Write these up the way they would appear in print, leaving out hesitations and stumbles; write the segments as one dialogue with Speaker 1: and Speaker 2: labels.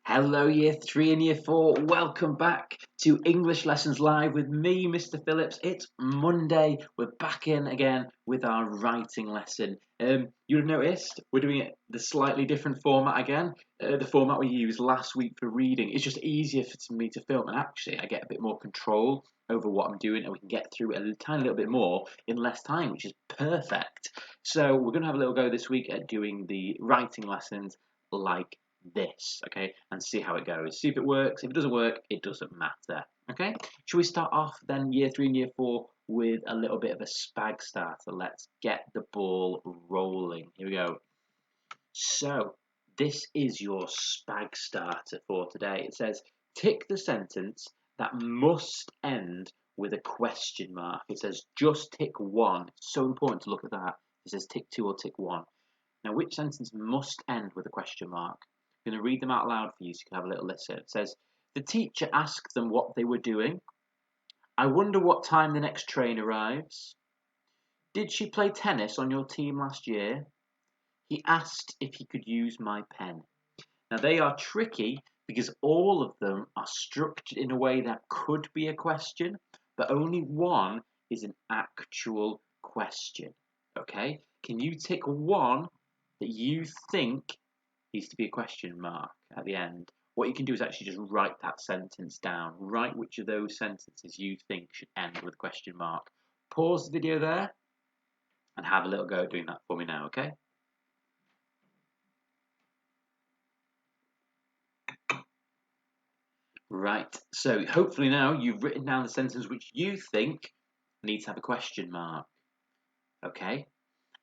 Speaker 1: Hello, Year 3 and Year 4. Welcome back to English Lessons Live with me, Mr. Phillips. It's Monday. We're back in again with our writing lesson. You'll have noticed we're doing it the slightly different format again. The format we used last week for reading. It's just easier for me to film, and actually I get a bit more control over what I'm doing, and we can get through a tiny little bit more in less time, which is perfect. So we're going to have a little go this week at doing the writing lessons like this, okay, and see how it goes. See if it works. If it doesn't work, it doesn't matter, okay? Should we start off then, Year 3 and Year 4, with a little bit of a spag starter? Let's get the ball rolling. Here we go. So, this is your spag starter for today. It says, tick the sentence that must end with a question mark. It says, just tick one. It's so important to look at that. It says, tick two or tick one. Now, which sentence must end with a question mark? I'm going to read them out loud for you so you can have a little listen. It says, the teacher asked them what they were doing. I wonder what time the next train arrives. Did she play tennis on your team last year? He asked if he could use my pen. Now, they are tricky because all of them are structured in a way that could be a question, but only one is an actual question. Okay? Can you tick one that you think needs to be a question mark at the end? What you can do is actually just write that sentence down. Write which of those sentences you think should end with a question mark. Pause the video there and have a little go at doing that for me now, okay? Right, so hopefully now you've written down the sentence which you think needs to have a question mark, okay?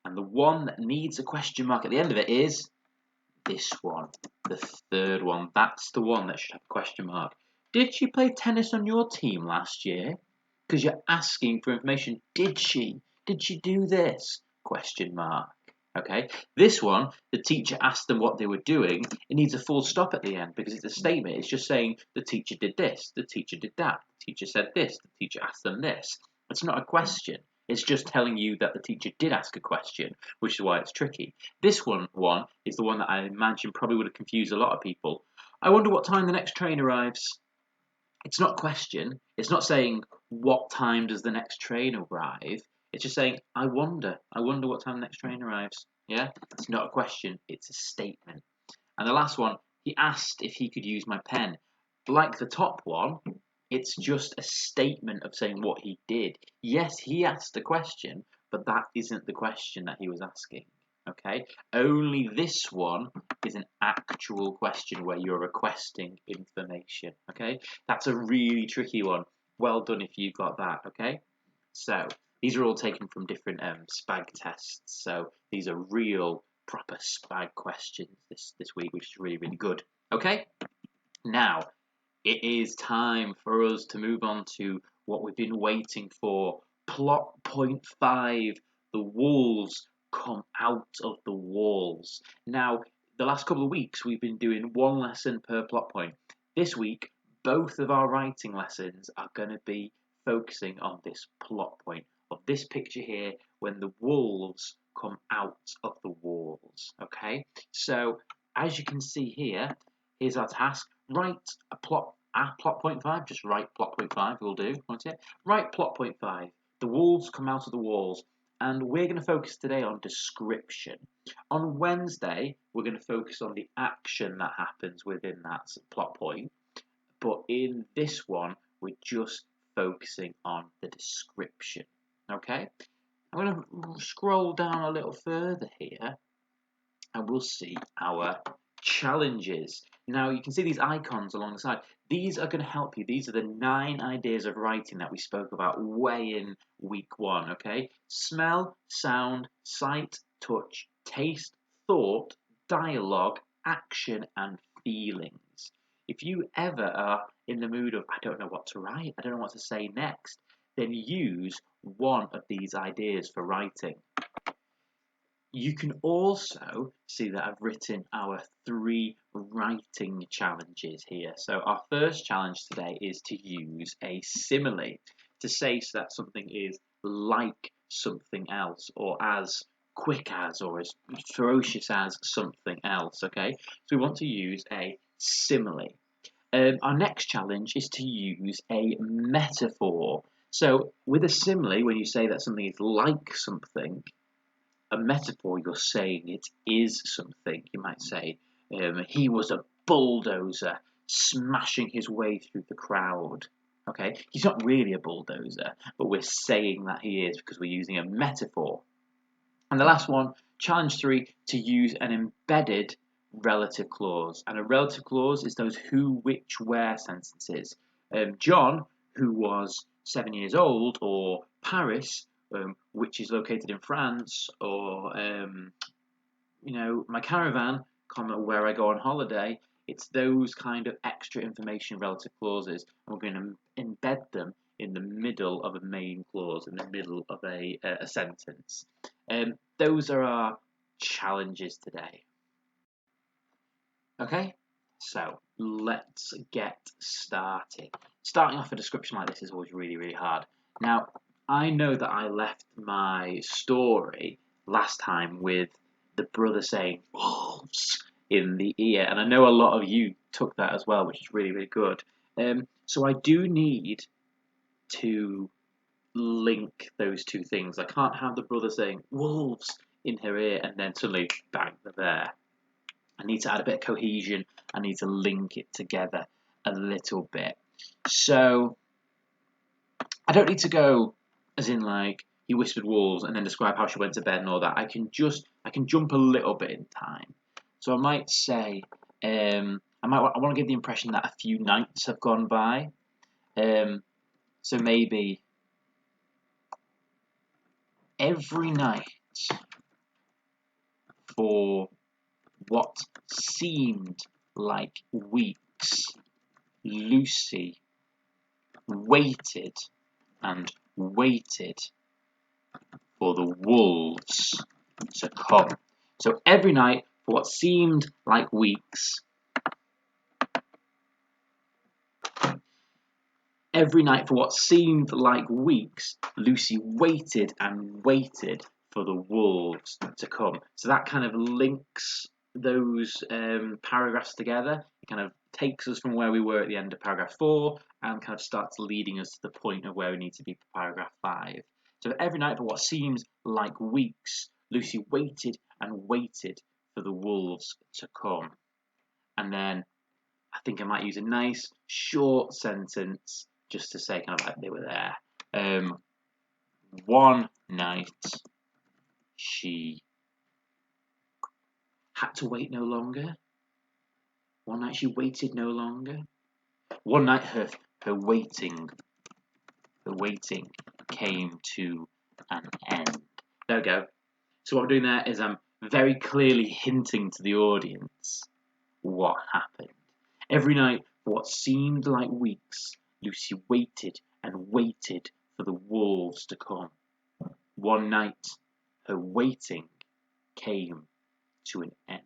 Speaker 1: And the one that needs a question mark at the end of it is this one, the third one. That's the one that should have a question mark. Did she play tennis on your team last year? Because you're asking for information. Did she? Did she do this? Question mark. Okay. This one, the teacher asked them what they were doing. It needs a full stop at the end because it's a statement. It's just saying the teacher did this, the teacher did that, the teacher said this, the teacher asked them this. It's not a question. It's just telling you that the teacher did ask a question, which is why it's tricky. This one is the one that I imagine probably would have confused a lot of people. I wonder what time the next train arrives. It's not a question. It's not saying what time does the next train arrive. It's just saying I wonder what time the next train arrives. Yeah, it's not a question. It's a statement. And the last one, he asked if he could use my pen. Like the top one, it's just a statement of saying what he did. Yes, he asked a question, but that isn't the question that he was asking. Okay? Only this one is an actual question where you're requesting information. Okay? That's a really tricky one. Well done if you got that. Okay? So, these are all taken from different SPAG tests. So, these are real, proper SPAG questions this week, which is really, really good. Okay? Now, it is time for us to move on to what we've been waiting for. Plot point 5. The wolves come out of the walls. Now, the last couple of weeks, we've been doing one lesson per plot point. This week, both of our writing lessons are going to be focusing on this plot point of this picture here when the wolves come out of the walls. Okay, so as you can see here, here's our task. Write a plot point 5. Just write plot point 5 will do, won't it? Write plot point 5. The wolves come out of the walls. And we're going to focus today on description. On Wednesday, we're going to focus on the action that happens within that plot point. But in this one, we're just focusing on the description. Okay? I'm going to scroll down a little further here and we'll see our challenges. Now, you can see these icons along the side. These are going to help you. These are the 9 ideas of writing that we spoke about way in week 1, okay? Smell, sound, sight, touch, taste, thought, dialogue, action, and feelings. If you ever are in the mood of, I don't know what to write, I don't know what to say next, then use one of these ideas for writing. You can also see that I've written our 3 writing challenges here. So our first challenge today is to use a simile to say that something is like something else or as quick as or as ferocious as something else, okay? So we want to use a simile. Our next challenge is to use a metaphor. So with a simile, when you say that something is like something, a metaphor, you're saying it is something. You might say, he was a bulldozer smashing his way through the crowd. Okay, he's not really a bulldozer, but we're saying that he is because we're using a metaphor. And the last one, challenge 3, to use an embedded relative clause. And a relative clause is those who, which, where sentences. John, who was 7 years old, or Paris, which is located in France, or my caravan, where I go on holiday. It's those kind of extra information relative clauses, and we're going to embed them in the middle of a main clause, in the middle of a sentence. Those are our challenges today. Okay, so let's get started. Starting off a description like this is always really, really hard. Now, I know that I left my story last time with the brother saying wolves in the ear, and I know a lot of you took that as well, which is really, really good. So I do need to link those two things. I can't have the brother saying wolves in her ear and then suddenly bang, they're there. I need to add a bit of cohesion. I need to link it together a little bit. So I don't need to go as in like he whispered wolves and then describe how she went to bed and all that. I can jump a little bit in time. So I might say I want to give the impression that a few nights have gone by. So maybe every night for what seemed like weeks, Lucy waited and waited for the wolves to come. So every night for what seemed like weeks, Lucy waited and waited for the wolves to come. So that kind of links those paragraphs together. It kind of takes us from where we were at the end of paragraph 4 and kind of starts leading us to the point of where we need to be for paragraph 5. So every night for what seems like weeks, Lucy waited and waited for the wolves to come. And then I think I might use a nice short sentence just to say kind of like they were there. One night she had to wait no longer. One night she waited no longer. One night her waiting came to an end. There we go. So what I'm doing there is I'm very clearly hinting to the audience what happened. Every night for what seemed like weeks, Lucy waited and waited for the wolves to come. One night her waiting came to an end.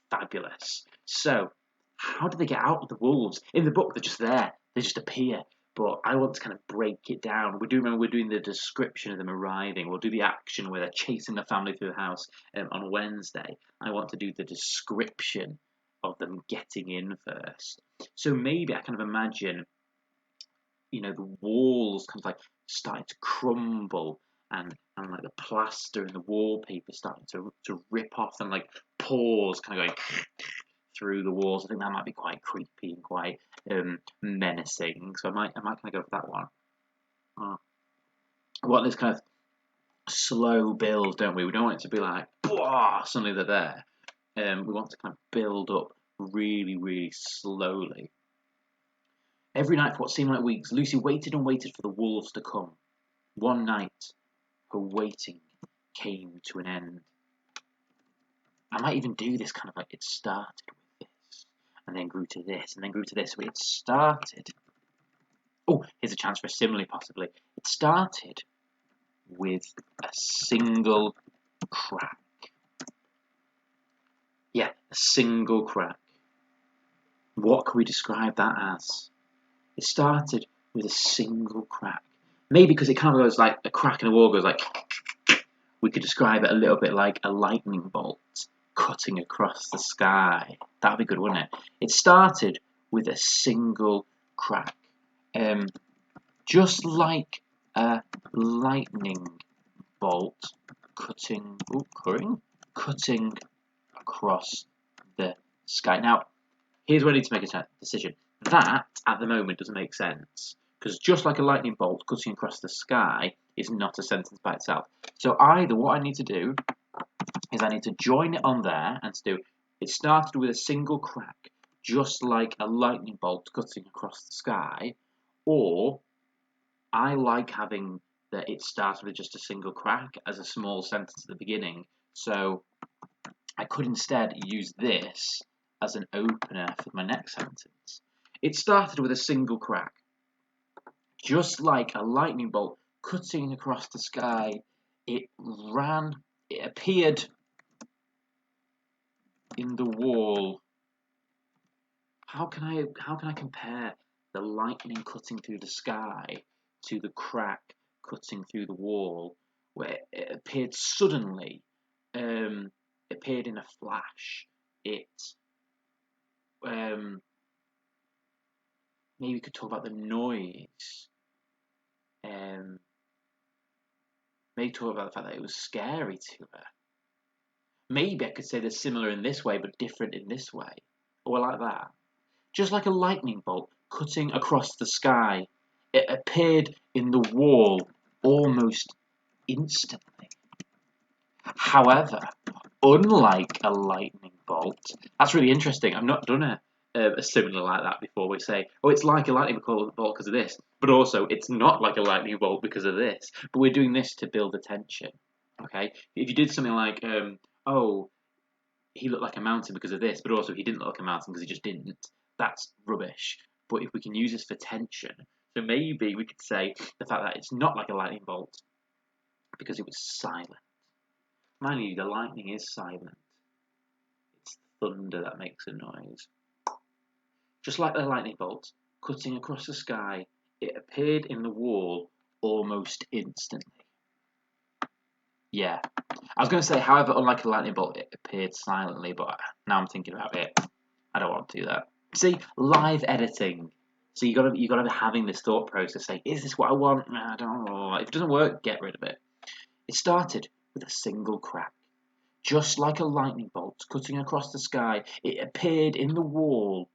Speaker 1: Fabulous. So, how do they get out of the wolves? In the book, they're just there. They just appear. But I want to kind of break it down. We're doing the description of them arriving. We'll do the action where they're chasing the family through the house on Wednesday. I want to do the description of them getting in first. So maybe I kind of imagine, the walls kind of like starting to crumble and like the plaster and the wallpaper starting to rip off and like pores kind of going through the walls. I think that might be quite creepy and quite menacing. So I might kind of go for that one. We want this kind of slow build, don't we? We don't want it to be like, suddenly they're there. We want to kind of build up really, really slowly. Every night for what seemed like weeks, Lucy waited and waited for the wolves to come. One night, her waiting came to an end. I might even do this kind of like it started with this, and then grew to this, and then grew to this. So it started. Oh, here's a chance for a simile, possibly. It started with a single crack. Yeah, a single crack. What can we describe that as? It started with a single crack. Maybe because it kind of goes like a crack in a wall goes like. We could describe it a little bit like a lightning bolt cutting across the sky. That'd be good, wouldn't it? It started with a single crack. Just like a lightning bolt cutting across the sky. Now, here's where I need to make a decision. That, at the moment, doesn't make sense. Because just like a lightning bolt cutting across the sky is not a sentence by itself. So either what I need to do is I need to join it on there and to do, it started with a single crack, just like a lightning bolt cutting across the sky, or I like having that it starts with just a single crack as a small sentence at the beginning. So I could instead use this as an opener for my next sentence. It started with a single crack. Just like a lightning bolt cutting across the sky, it appeared in the wall. How can I compare the lightning cutting through the sky to the crack cutting through the wall, where it appeared suddenly, appeared in a flash. It maybe we could talk about the noise. Maybe talk about the fact that it was scary to her. Maybe I could say they're similar in this way, but different in this way, or like that. Just like a lightning bolt cutting across the sky, it appeared in the wall almost instantly. However, unlike a lightning bolt, that's really interesting. I've not done a similar like that before. We say, oh, it's like a lightning bolt because of this, but also it's not like a lightning bolt because of this. But we're doing this to build attention. Okay, if you did something like, oh, he looked like a mountain because of this, but also he didn't look like a mountain because he just didn't. That's rubbish. But if we can use this for tension, so maybe we could say the fact that it's not like a lightning bolt because it was silent. Mind you, the lightning is silent. It's thunder that makes a noise. Just like the lightning bolt cutting across the sky, it appeared in the wall almost instantly. Yeah. I was going to say, however, unlike a lightning bolt, it appeared silently, but now I'm thinking about it. I don't want to do that. See, live editing. So you gotta be having this thought process, saying, is this what I want? I don't know. If it doesn't work, get rid of it. It started with a single crack. Just like a lightning bolt cutting across the sky, it appeared in the wall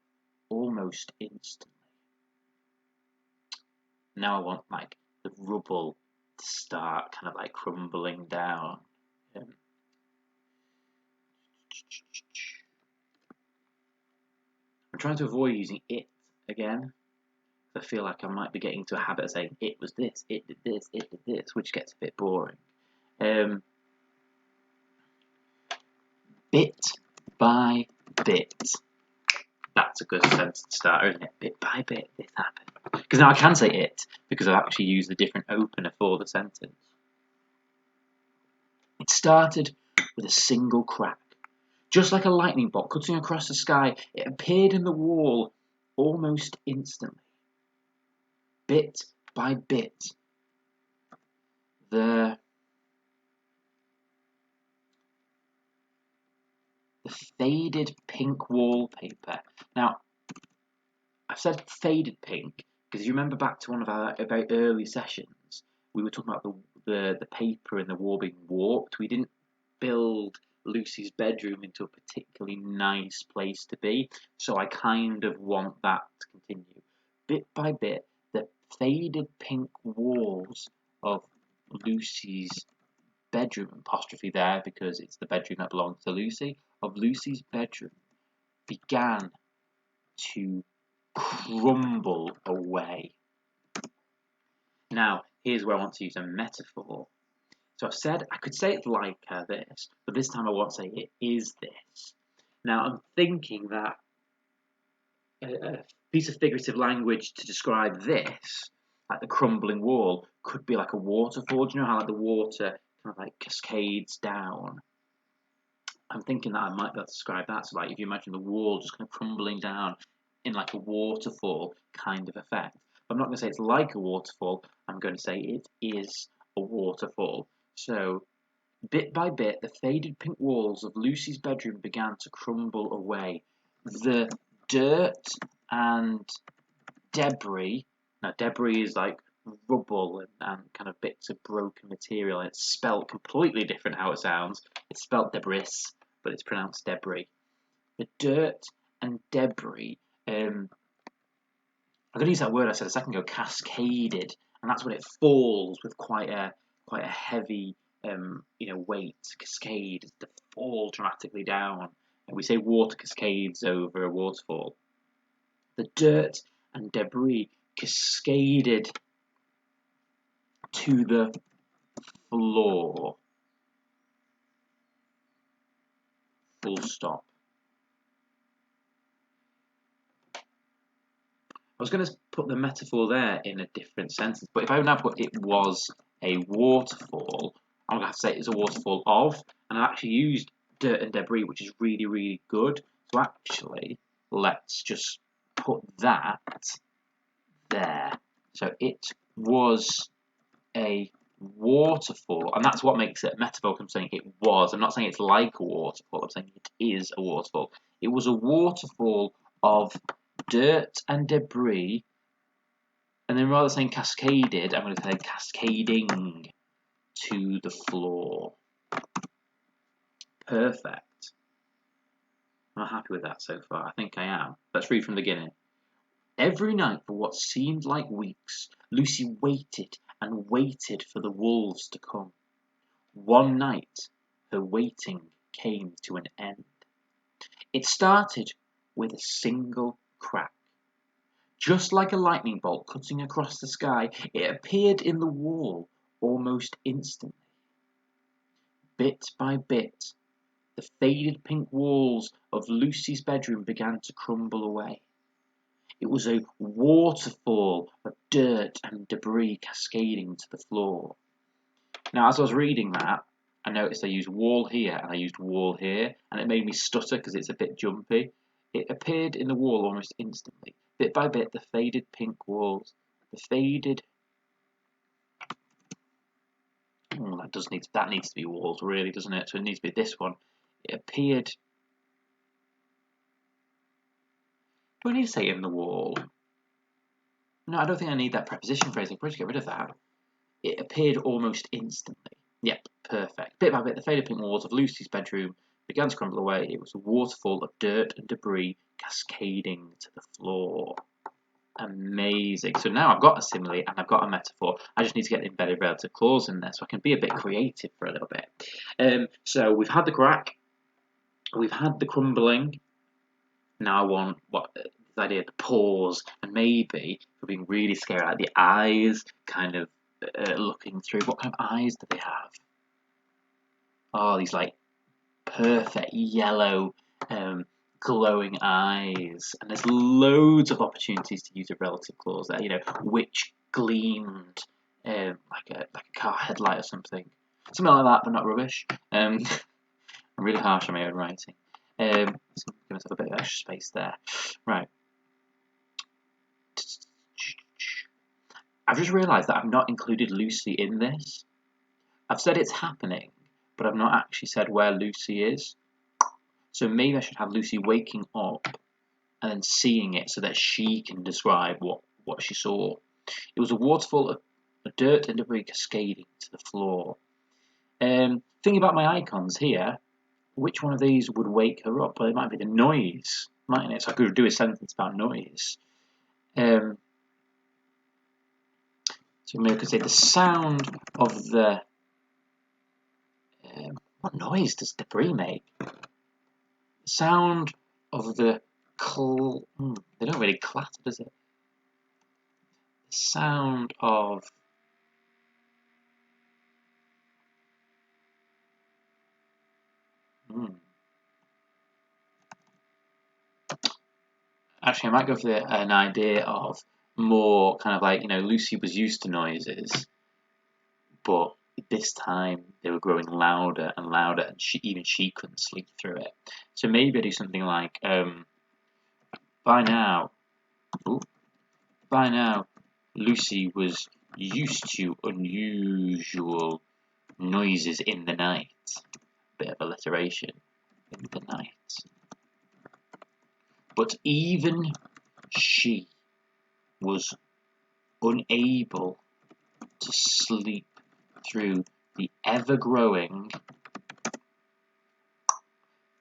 Speaker 1: almost instantly. Now I want like the rubble to start kind of like crumbling down. I'm trying to avoid using it again. I feel like I might be getting into a habit of saying it was this, it did this, it did this, which gets a bit boring. Bit by bit. That's a good sentence starter, isn't it? Bit by bit, this happened. Because now I can say it, because I've actually used a different opener for the sentence. It started with a single crack. Just like a lightning bolt cutting across the sky, it appeared in the wall almost instantly. Bit by bit. The faded pink wallpaper. Now, I've said faded pink because you remember back to one of our very early sessions, we were talking about the paper and the wall being warped. We didn't build Lucy's bedroom into a particularly nice place to be, so I kind of want that to continue. Bit by bit, the faded pink walls of Lucy's bedroom, apostrophe there because it's the bedroom that belongs to Lucy, of Lucy's bedroom began to crumble away. Now, here's where I want to use a metaphor. So I've said, I could say it's like this, but this time I want to say it is this. Now, I'm thinking that a piece of figurative language to describe this, like the crumbling wall, could be like a waterfall. Do you know how like the water kind of like cascades down? I'm thinking that I might be able to describe that. So like if you imagine the wall just kind of crumbling down in like a waterfall kind of effect. I'm not going to say it's like a waterfall. I'm going to say it is a waterfall. So Bit by bit, the faded pink walls of Lucy's bedroom began to crumble away. The dirt and debris. Now, debris is like rubble and kind of bits of broken material. And it's spelt completely different how it sounds. It's spelt debris, but it's pronounced debris. The dirt and debris. I'm going to use that word I said a second ago, cascaded, and that's when it falls with quite a heavy weight. Cascade is to fall dramatically down. And we say water cascades over a waterfall. The dirt and debris cascaded to the floor. Full stop. I was going to put the metaphor there in a different sentence, but if I now put it was a waterfall, I'm going to have to say it's a waterfall of, and I actually used dirt and debris, which is really, really good. So actually, let's just put that there. So it was a waterfall, and that's what makes it a metaphor. I'm saying it was. I'm not saying it's like a waterfall. I'm saying it is a waterfall. It was a waterfall of dirt and debris, and then rather than saying cascaded, I'm going to say cascading to the floor. Perfect. I'm happy with that so far. I think I am. Let's read from the beginning. Every night for what seemed like weeks, Lucy waited and waited for the wolves to come. One night, her waiting came to an end. It started with a single crack. Just like a lightning bolt cutting across the sky, it appeared in the wall almost instantly. Bit by bit, the faded pink walls of Lucy's bedroom began to crumble away. It was a waterfall of dirt and debris cascading to the floor. Now, as I was reading that, I noticed I used wall here and I used wall here, and it made me stutter because it's a bit jumpy. It appeared in the wall almost instantly. Bit by bit, the faded pink walls, that needs to be walls, really, doesn't it? So it needs to be this one. It appeared. Do I need to say in the wall? No, I don't think I need that preposition phrase. I'll probably get rid of that. It appeared almost instantly. Yep, perfect. Bit by bit, the faded pink walls of Lucy's bedroom began to crumble away. It was a waterfall of dirt and debris cascading to the floor. Amazing. So now I've got a simile and I've got a metaphor. I just need to get the embedded relative clause in there so I can be a bit creative for a little bit. So we've had the crack, we've had the crumbling. Now I want this idea of the pause, and maybe for being really scary, like the eyes kind of looking through. What kind of eyes do they have? Oh, these like perfect yellow glowing eyes, and there's loads of opportunities to use a relative clause there, which gleamed like a car headlight or something like that, but not rubbish. I'm really harsh on my own writing. So give myself a bit of extra space there. Right. I've just realised that I've not included Lucy in this. I've said it's happening, but I've not actually said where Lucy is. So maybe I should have Lucy waking up and then seeing it so that she can describe what she saw. It was a waterfall of dirt and debris cascading to the floor. Thinking about my icons here, which one of these would wake her up? Well, it might be the noise, mightn't it? So I could do a sentence about noise. So maybe I could say the sound of the... what noise does debris make? The sound of the... they don't really clatter, does it? The sound of... Actually, I might go for an idea of more kind of like, Lucy was used to noises, but this time they were growing louder and louder, and even she couldn't sleep through it. So maybe I do something like, by now, Lucy was used to unusual noises in the night. Bit of alliteration. In the night. But even she was unable to sleep through the ever-growing...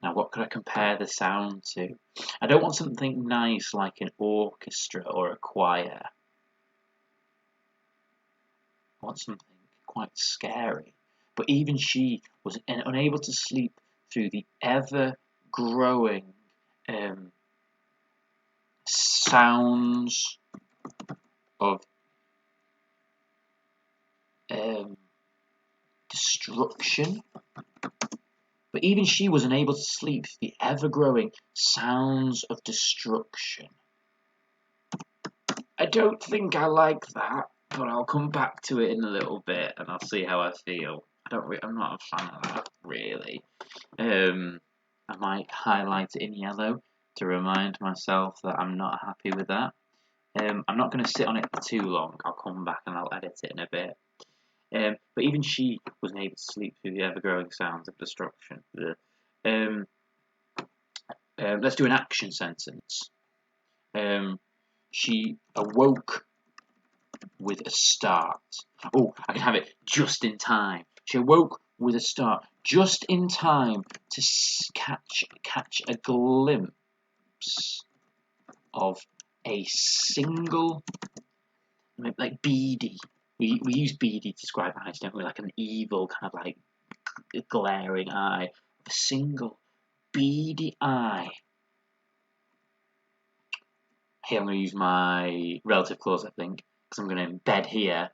Speaker 1: Now, what could I compare the sound to? I don't want something nice like an orchestra or a choir. I want something quite scary. But even she was unable to sleep through the ever-growing sounds of destruction. But even she was unable to sleep through the ever-growing sounds of destruction. I don't think I like that, but I'll come back to it in a little bit and I'll see how I feel. I'm not a fan of that, really. I might highlight it in yellow to remind myself that I'm not happy with that. I'm not going to sit on it for too long. I'll come back and I'll edit it in a bit. But even she wasn't able to sleep through the ever-growing sounds of destruction. Let's do an action sentence. She awoke with a start. Oh, I can have it just in time. She awoke with a start, just in time to catch a glimpse of a single, like beady. We use beady to describe eyes, don't we? Like an evil kind of like glaring eye. A single beady eye. Here I'm going to use my relative clause, I think, because I'm going to embed here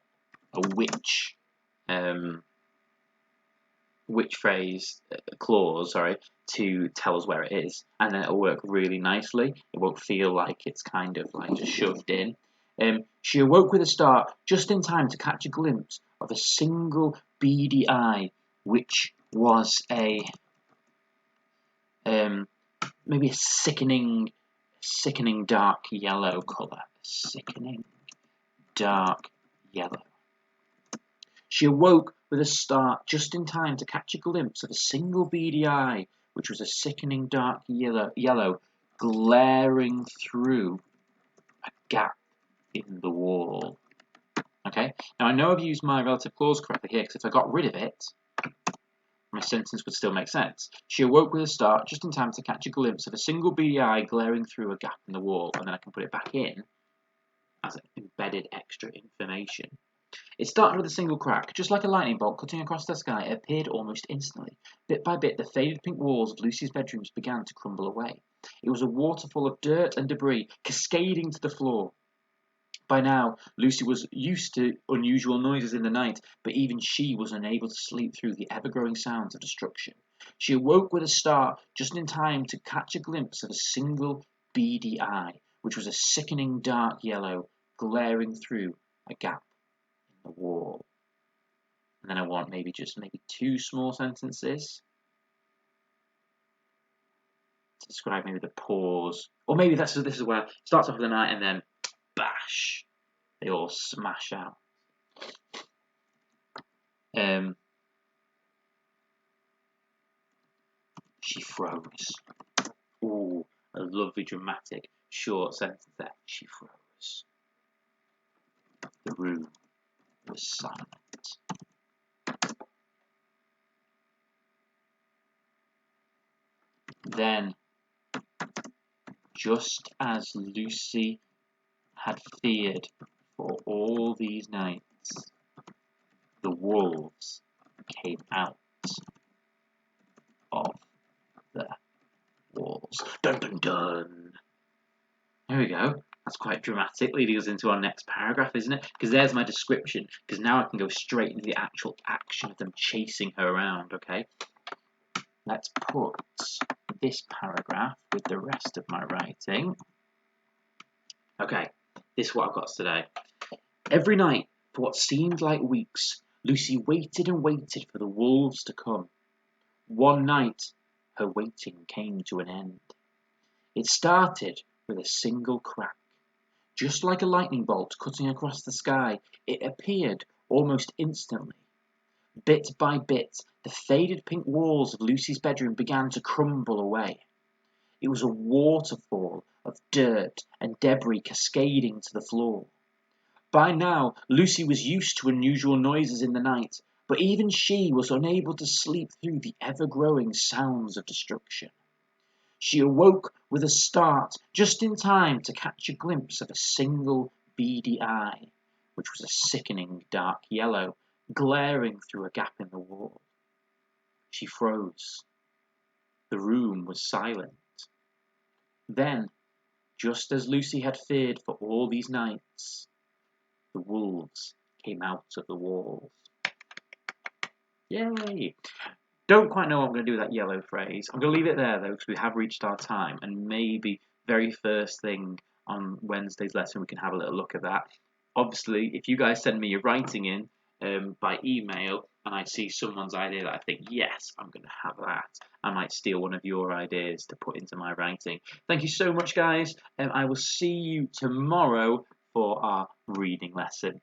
Speaker 1: a which clause, to tell us where it is, and then it'll work really nicely. It won't feel like it's kind of like just shoved in. She awoke with a start, just in time to catch a glimpse of a single beady eye, which was maybe a sickening dark yellow colour. Sickening dark yellow. She awoke with a start, just in time to catch a glimpse of a single beady eye, which was a sickening dark yellow, glaring through a gap in the wall. Okay, now I know I've used my relative clause correctly here, because if I got rid of it, my sentence would still make sense. She awoke with a start, just in time to catch a glimpse of a single beady eye glaring through a gap in the wall, and then I can put it back in as embedded extra information. It started with a single crack, just like a lightning bolt cutting across the sky. It appeared almost instantly. Bit by bit, the faded pink walls of Lucy's bedrooms began to crumble away. It was a waterfall of dirt and debris, cascading to the floor. By now, Lucy was used to unusual noises in the night, but even she was unable to sleep through the ever-growing sounds of destruction. She awoke with a start, just in time to catch a glimpse of a single beady eye, which was a sickening dark yellow, glaring through a gap in the wall. And then I want maybe two small sentences to describe maybe the pause, or maybe this is where it starts off with the night and then bash, they all smash out. She froze. Ooh, a lovely dramatic short sentence there. She froze. The room was silent. Then, just as Lucy had feared for all these nights, the wolves came out of the walls. Dun dun dun! There we go. That's quite dramatic, leading us into our next paragraph, isn't it? Because there's my description, because now I can go straight into the actual action of them chasing her around, okay? Let's put this paragraph with the rest of my writing. Okay, this is what I've got today. Every night, for what seemed like weeks, Lucy waited and waited for the wolves to come. One night, her waiting came to an end. It started with a single crack. Just like a lightning bolt cutting across the sky, it appeared almost instantly. Bit by bit, the faded pink walls of Lucy's bedroom began to crumble away. It was a waterfall of dirt and debris cascading to the floor. By now, Lucy was used to unusual noises in the night, but even she was unable to sleep through the ever-growing sounds of destruction. She awoke with a start, just in time to catch a glimpse of a single beady eye, which was a sickening dark yellow, glaring through a gap in the wall. She froze. The room was silent. Then, just as Lucy had feared for all these nights, the wolves came out of the walls. Yay! Don't quite know what I'm going to do with that yellow phrase. I'm going to leave it there, though, because we have reached our time, and maybe very first thing on Wednesday's lesson we can have a little look at that. Obviously, if you guys send me your writing in by email, and I see someone's idea that I think, yes, I'm going to have that, I might steal one of your ideas to put into my writing. Thank you so much, guys. I will see you tomorrow for our reading lesson.